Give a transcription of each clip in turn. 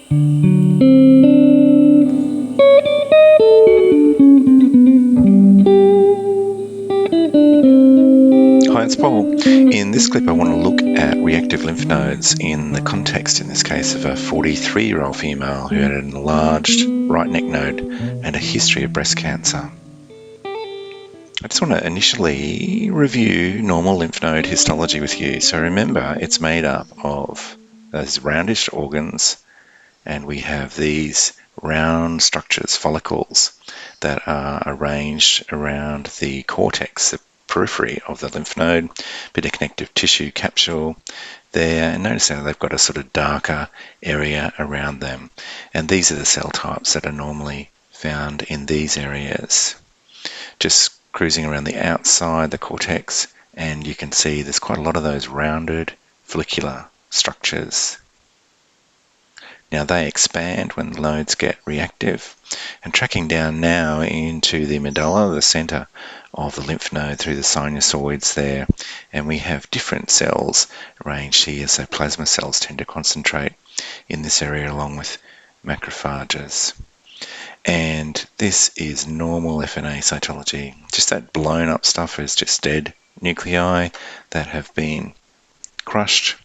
Hi, it's Paul. In this clip I want to look at reactive lymph nodes in the context, in this case, of a 43-year-old female who had an enlarged right neck node and a history of breast cancer. I just want to initially review normal lymph node histology with you. So remember, it's made up of those roundish organs, and we have these round structures, follicles, that are arranged around the cortex, the periphery of the lymph node, bit of connective tissue capsule there, and notice how they've got a sort of darker area around them. And these are the cell types that are normally found in these areas. Just cruising around the outside the cortex, and you can see there's quite a lot of those rounded follicular structures. Now they expand when the nodes get reactive, and tracking down now into the medulla, the center of the lymph node, through the sinusoids there, and we have different cells arranged here. So plasma cells tend to concentrate in this area along with macrophages. And this is normal FNA cytology. Just that blown up stuff is just dead nuclei that have been crushed.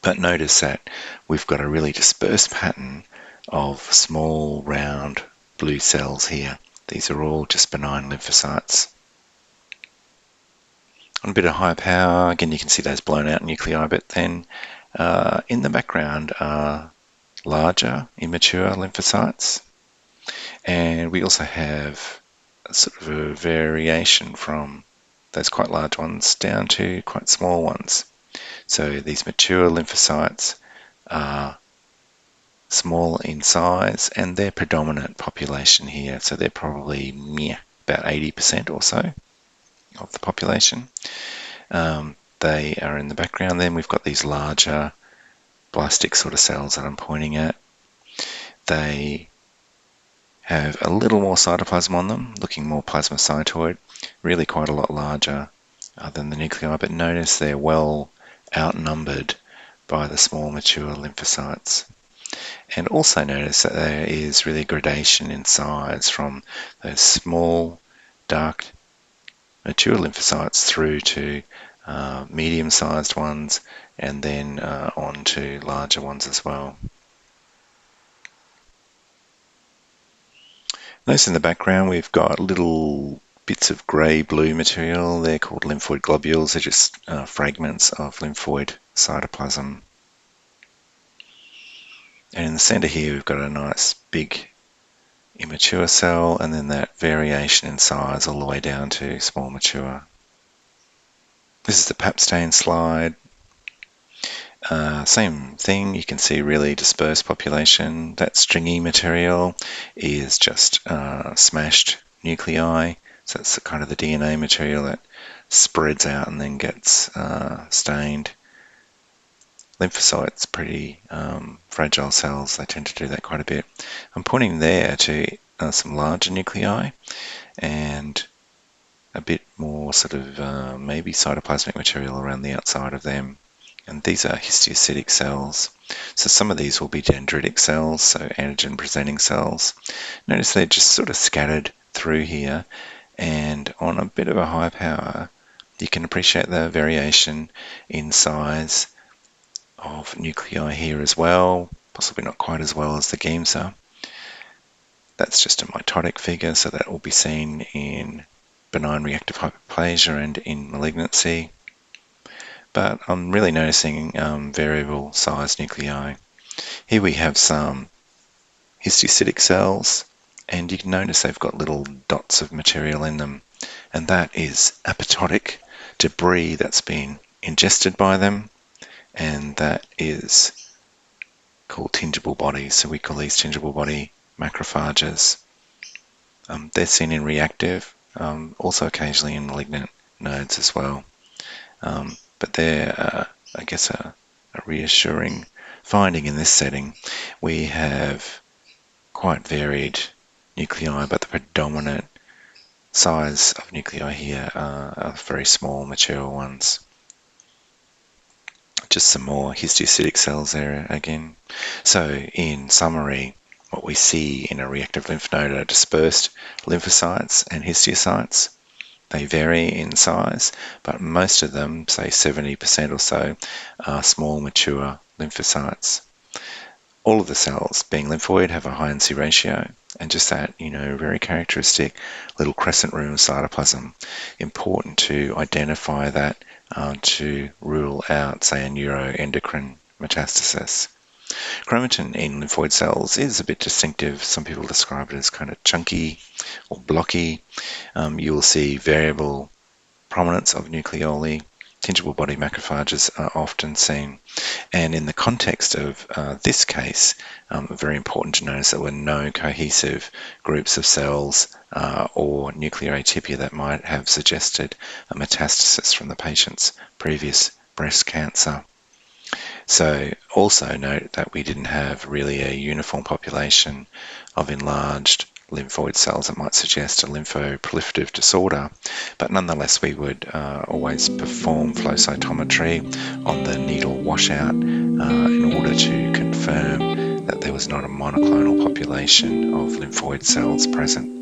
But notice that we've got a really dispersed pattern of small, round, blue cells here. These are all just benign lymphocytes. On a bit of high power, again, you can see those blown out nuclei, but then in the background are larger, immature lymphocytes. And we also have a sort of a variation from those quite large ones down to quite small ones. So these mature lymphocytes are small in size, and they're predominant population here. So they're probably about 80% or so of the population. They are in the background. Then we've got these larger blastic sort of cells that I'm pointing at. They have a little more cytoplasm on them, looking more plasmacytoid, really quite a lot larger than the nuclei, but notice they're well outnumbered by the small mature lymphocytes. And also notice that there is really gradation in size from those small, dark, mature lymphocytes through to medium-sized ones, and then on to larger ones as well. Notice in the background we've got little bits of grey-blue material. They're called lymphoid globules. They're just fragments of lymphoid cytoplasm. And in the center here we've got a nice big immature cell, and then that variation in size all the way down to small mature. This is the Pap stain slide. Same thing, you can see really dispersed population. That stringy material is just smashed nuclei, so that's kind of the DNA material that spreads out and then gets stained. Lymphocytes, pretty fragile cells, they tend to do that quite a bit. I'm pointing there to some larger nuclei and a bit more sort of maybe cytoplasmic material around the outside of them. And these are histiocytic cells. So some of these will be dendritic cells, so antigen presenting cells. Notice they're just sort of scattered through here, and on a bit of a high power you can appreciate the variation in size of nuclei here as well, possibly not quite as well as the Giemsa. That's just a mitotic figure, so that will be seen in benign reactive hyperplasia and in malignancy. But I'm really noticing variable size nuclei. Here we have some histiocytic cells, and you can notice they've got little dots of material in them, and that is apoptotic debris that's been ingested by them, and that is called tingible bodies. So we call these tingible body macrophages. They're seen in reactive, also occasionally in malignant nodes as well. But they're, I guess, a reassuring finding in this setting. We have quite varied nuclei, but the predominant size of nuclei here are very small, mature ones. Just some more histiocytic cells there again. So in summary, what we see in a reactive lymph node are dispersed lymphocytes and histiocytes. They vary in size, but most of them, say 70% or so, are small mature lymphocytes. All of the cells, being lymphoid, have a high NC ratio, and just that, very characteristic little crescent room cytoplasm. Important to identify that to rule out, say, a neuroendocrine metastasis. Chromatin in lymphoid cells is a bit distinctive. Some people describe it as kind of chunky or blocky. You will see variable prominence of nucleoli. Tingible body macrophages are often seen. And in the context of this case, very important to notice there were no cohesive groups of cells or nuclear atypia that might have suggested a metastasis from the patient's previous breast cancer. So also note that we didn't have really a uniform population of enlarged lymphoid cells that might suggest a lymphoproliferative disorder, but nonetheless we would always perform flow cytometry on the needle washout in order to confirm that there was not a monoclonal population of lymphoid cells present.